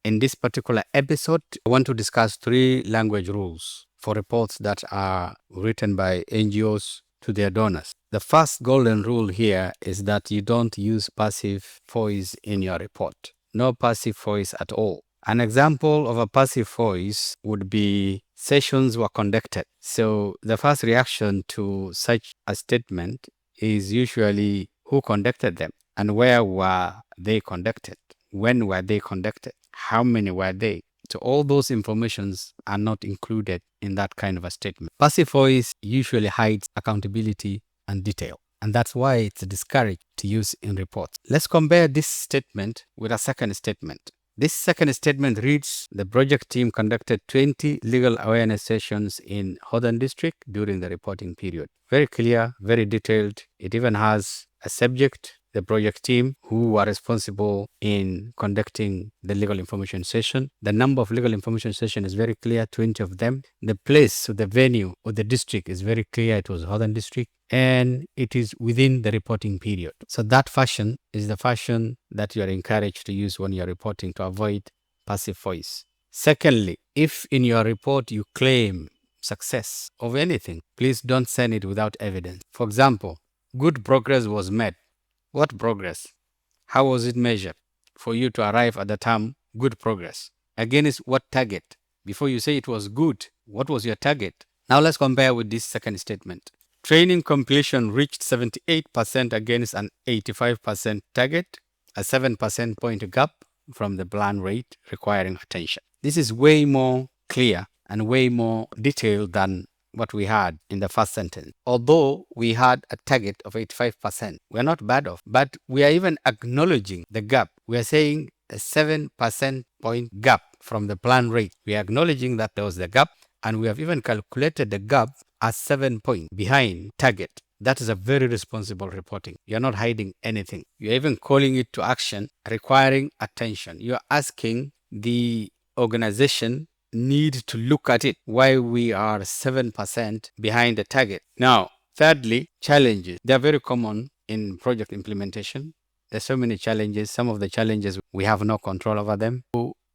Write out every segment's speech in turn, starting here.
In this particular episode, I want to discuss 3 language rules for reports that are written by NGOs to their donors. The first golden rule here is that you don't use passive voice in your report. No passive voice at all. An example of a passive voice would be sessions were conducted. So the first reaction to such a statement is usually who conducted them and where were they conducted, when were they conducted, how many were they. So all those informations are not included in that kind of a statement. Passive voice usually hides accountability and detail, and that's why it's discouraged to use in reports. Let's compare this statement with a second statement. This second statement reads, the project team conducted 20 legal awareness sessions in Northern District during the reporting period. Very clear, very detailed. It even has a subject, the project team who are responsible in conducting the legal information session. The number of legal information session is very clear, 20 of them. The place, so the venue or the district is very clear, it was Northern District, and it is within the reporting period. So that fashion is the fashion that you are encouraged to use when you are reporting to avoid passive voice. Secondly, if in your report you claim success of anything, please don't send it without evidence. For example, good progress was made. What progress? How was it measured for you to arrive at the term good progress? Against what target? Before you say it was good, what was your target? Now let's compare with this second statement. Training completion reached 78% against an 85% target, a 7% point gap from the plan rate requiring attention. This is way more clear and way more detailed than what we had in the first sentence. Although we had a target of 85%, we're not bad off, but we are even acknowledging the gap. We are saying a 7% point gap from the plan rate. We are acknowledging that there was the gap, and we have even calculated the gap as 7 points behind target. That is a very responsible reporting. You're not hiding anything. You're even calling it to action, requiring attention. You're asking the organization need to look at it, why we are 7% behind the target. Now, thirdly, challenges. They are very common in project implementation. There's so many challenges. Some of the challenges, we have no control over them.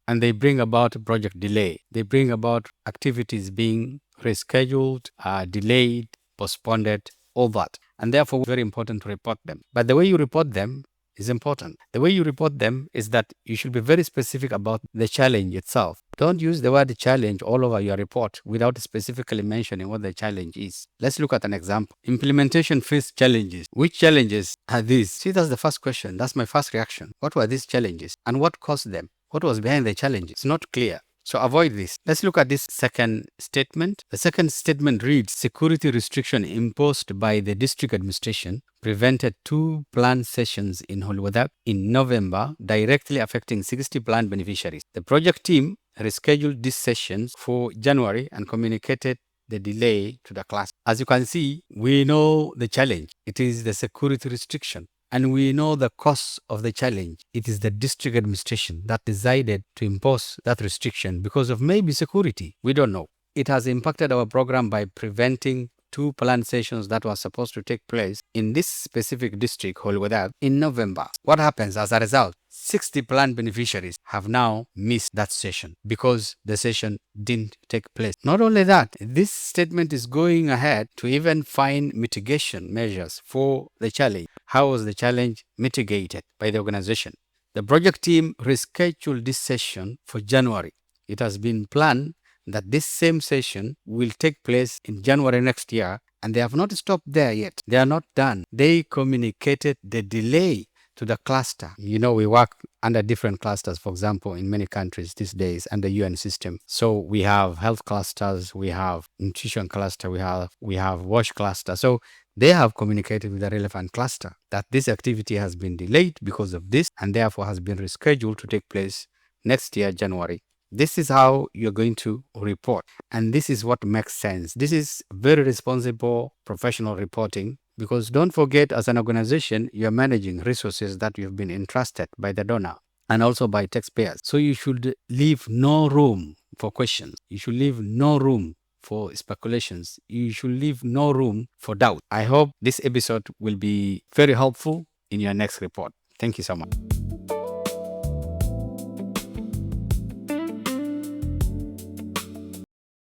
And they bring about project delay. They bring about activities being rescheduled, delayed, postponed, all that. And therefore, very important to report them. But the way you report them is important. The way you report them is that you should be very specific about the challenge itself. Don't use the word challenge all over your report without specifically mentioning what the challenge is. Let's look at an example. Implementation faced challenges. Which challenges are these? See, that's the first question. That's my first reaction. What were these challenges and what caused them? What was behind the challenge? It's not clear. So avoid this. Let's look at this second statement. The second statement reads, security restriction imposed by the district administration prevented 2 planned sessions in Holwadak in November, directly affecting 60 planned beneficiaries. The project team rescheduled these sessions for January and communicated the delay to the class. As you can see, we know the challenge. It is the security restriction. And we know the cause of the challenge. It is the district administration that decided to impose that restriction because of maybe security. We don't know. It has impacted our program by preventing 2 planned sessions that were supposed to take place in this specific district, Holwadak, in November. What happens as a result? 60 planned beneficiaries have now missed that session because the session didn't take place. Not only that, this statement is going ahead to even find mitigation measures for the challenge. How was the challenge mitigated by the organization? The project team rescheduled this session for January. It has been planned that this same session will take place in January next year, and they have not stopped there yet. They are not done. They communicated the delay to the cluster. You know, we work under different clusters, for example, in many countries these days under UN system. So we have health clusters, we have nutrition cluster, we have wash cluster. So they have communicated with the relevant cluster that this activity has been delayed because of this and therefore has been rescheduled to take place next year, January. This is how you're going to report. And this is what makes sense. This is very responsible professional reporting. Because don't forget, as an organization, you're managing resources that you've been entrusted by the donor and also by taxpayers. So you should leave no room for questions. You should leave no room for speculations. You should leave no room for doubt. I hope this episode will be very helpful in your next report. Thank you so much.